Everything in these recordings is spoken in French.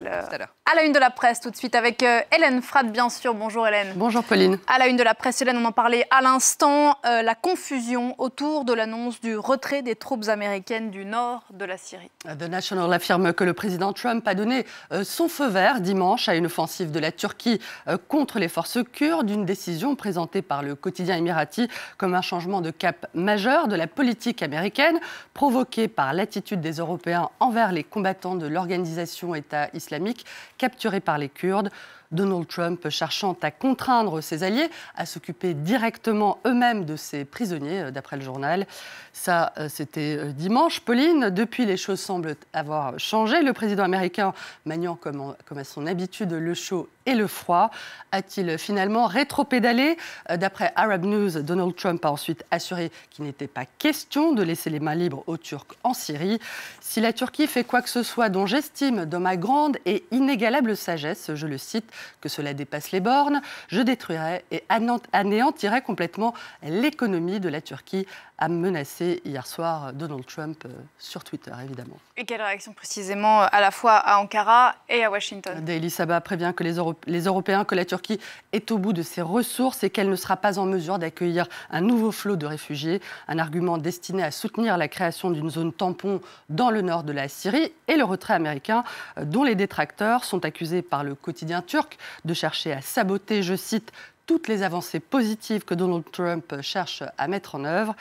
À la une de la presse, tout de suite, avec Hélène Frade, bien sûr. Bonjour Hélène. Bonjour Pauline. À la une de la presse, Hélène, on en parlait à l'instant, la confusion autour de l'annonce du retrait des troupes américaines du nord de la Syrie. The National affirme que le président Trump a donné son feu vert dimanche à une offensive de la Turquie contre les forces kurdes, une décision présentée par le quotidien émirati comme un changement de cap majeur de la politique américaine, provoquée par l'attitude des Européens envers les combattants de l'organisation État islamique capturés par les Kurdes. Donald Trump cherchant à contraindre ses alliés à s'occuper directement eux-mêmes de ces prisonniers, d'après le journal. Ça, c'était dimanche. Pauline, depuis, les choses semblent avoir changé. Le président américain, maniant comme à son habitude le chaud et le froid, a-t-il finalement rétropédalé? D'après Arab News, Donald Trump a ensuite assuré qu'il n'était pas question de laisser les mains libres aux Turcs en Syrie. Si la Turquie fait quoi que ce soit dont j'estime de ma grande et inégalable sagesse, je le cite, que cela dépasse les bornes, je détruirai et anéantirai complètement l'économie de la Turquie, a menacé hier soir Donald Trump sur Twitter, évidemment. Et quelle réaction précisément à la fois à Ankara et à Washington? Daily Sabah prévient que les Européens, que la Turquie est au bout de ses ressources et qu'elle ne sera pas en mesure d'accueillir un nouveau flot de réfugiés, un argument destiné à soutenir la création d'une zone tampon dans le nord de la Syrie et le retrait américain, dont les détracteurs sont accusés par le quotidien turc de chercher à saboter, je cite, toutes les avancées positives que Donald Trump cherche à mettre en œuvre.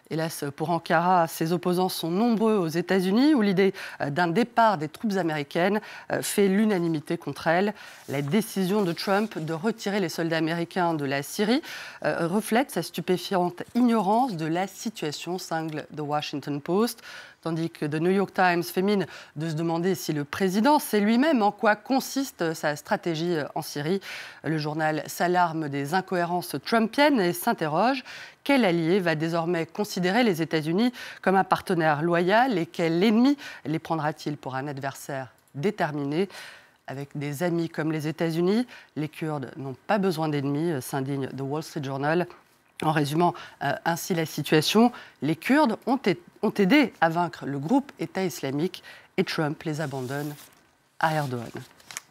Hélas, pour Ankara, ses opposants sont nombreux aux États-Unis, où l'idée d'un départ des troupes américaines fait l'unanimité contre elle. La décision de Trump de retirer les soldats américains de la Syrie reflète sa stupéfiante ignorance de la situation, cingle The Washington Post. Tandis que The New York Times fait mine de se demander si le président sait lui-même en quoi consiste sa stratégie en Syrie. Le journal s'alarme des incohérences trumpiennes et s'interroge: quel allié va désormais considérer les États-Unis comme un partenaire loyal et quel ennemi les prendra-t-il pour un adversaire déterminé? Avec des amis comme les États-Unis, les Kurdes n'ont pas besoin d'ennemis, s'indigne The Wall Street Journal. En résumant ainsi la situation, les Kurdes ont aidé à vaincre le groupe État islamique et Trump les abandonne à Erdogan.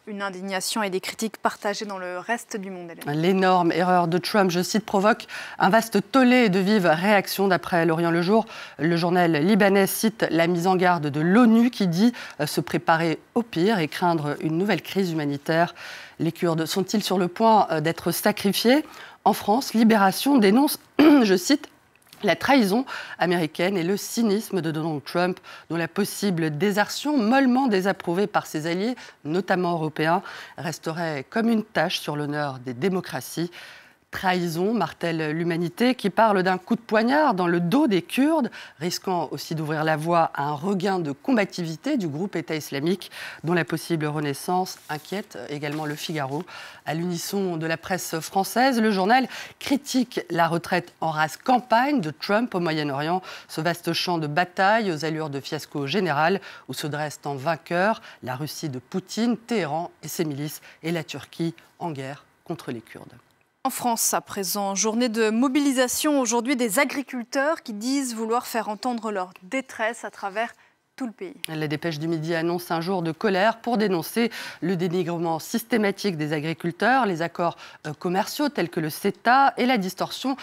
Une indignation et des critiques partagées dans le reste du monde, Hélène. L'énorme erreur de Trump, je cite, provoque un vaste tollé et de vives réactions. D'après l'Orient le Jour, le journal libanais cite la mise en garde de l'ONU qui dit se préparer au pire et craindre une nouvelle crise humanitaire. Les Kurdes sont-ils sur le point d'être sacrifiés? En France, Libération dénonce, je cite, la trahison américaine et le cynisme de Donald Trump, dont la possible désertion, mollement désapprouvée par ses alliés, notamment européens, resterait comme une tache sur l'honneur des démocraties. Trahison, martèle l'humanité, qui parle d'un coup de poignard dans le dos des Kurdes, risquant aussi d'ouvrir la voie à un regain de combativité du groupe État islamique, dont la possible renaissance inquiète également Le Figaro. À l'unisson de la presse française, le journal critique la retraite en rase campagne de Trump au Moyen-Orient, ce vaste champ de bataille aux allures de fiasco général, où se dressent en vainqueurs la Russie de Poutine, Téhéran et ses milices, et la Turquie en guerre contre les Kurdes. En France, à présent, journée de mobilisation aujourd'hui des agriculteurs qui disent vouloir faire entendre leur détresse à travers tout le pays. La Dépêche du Midi annonce un jour de colère pour dénoncer le dénigrement systématique des agriculteurs, les accords commerciaux tels que le CETA et les distorsions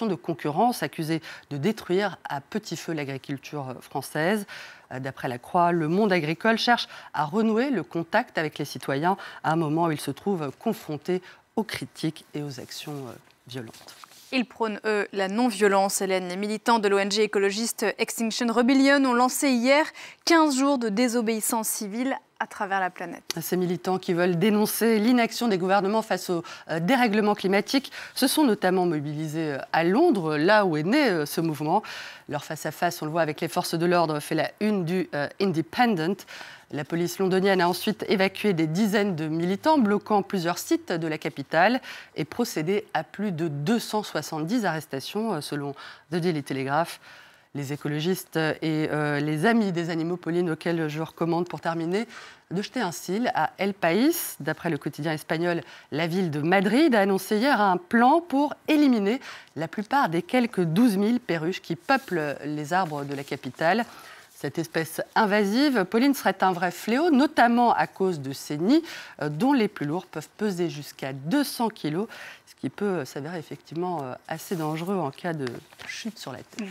de concurrence accusées de détruire à petit feu l'agriculture française. D'après La Croix, le monde agricole cherche à renouer le contact avec les citoyens à un moment où il se trouve confronté aux critiques et aux actions violentes. Ils prônent, eux, la non-violence, Hélène. Les militants de l'ONG écologiste Extinction Rebellion ont lancé hier 15 jours de désobéissance civile à travers la planète. Ces militants qui veulent dénoncer l'inaction des gouvernements face au dérèglement climatique se sont notamment mobilisés à Londres, là où est né ce mouvement. Leur face-à-face, on le voit avec les forces de l'ordre, fait la une du Independent. La police londonienne a ensuite évacué des dizaines de militants, bloquant plusieurs sites de la capitale et procédé à plus de 270 arrestations, selon The Daily Telegraph. Les écologistes et les amis des animaux, Pauline, auxquels je recommande pour terminer de jeter un cil à El País. D'après le quotidien espagnol, la ville de Madrid a annoncé hier un plan pour éliminer la plupart des quelques 12 000 perruches qui peuplent les arbres de la capitale. Cette espèce invasive, Pauline, serait un vrai fléau, notamment à cause de ses nids, dont les plus lourds peuvent peser jusqu'à 200 kg, ce qui peut s'avérer effectivement assez dangereux en cas de chute sur la tête.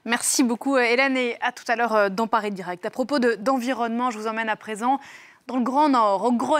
Merci beaucoup Hélène, et à tout à l'heure dans Paris Direct. À propos d'environnement, je vous emmène à présent dans le Grand Nord, au Groenland.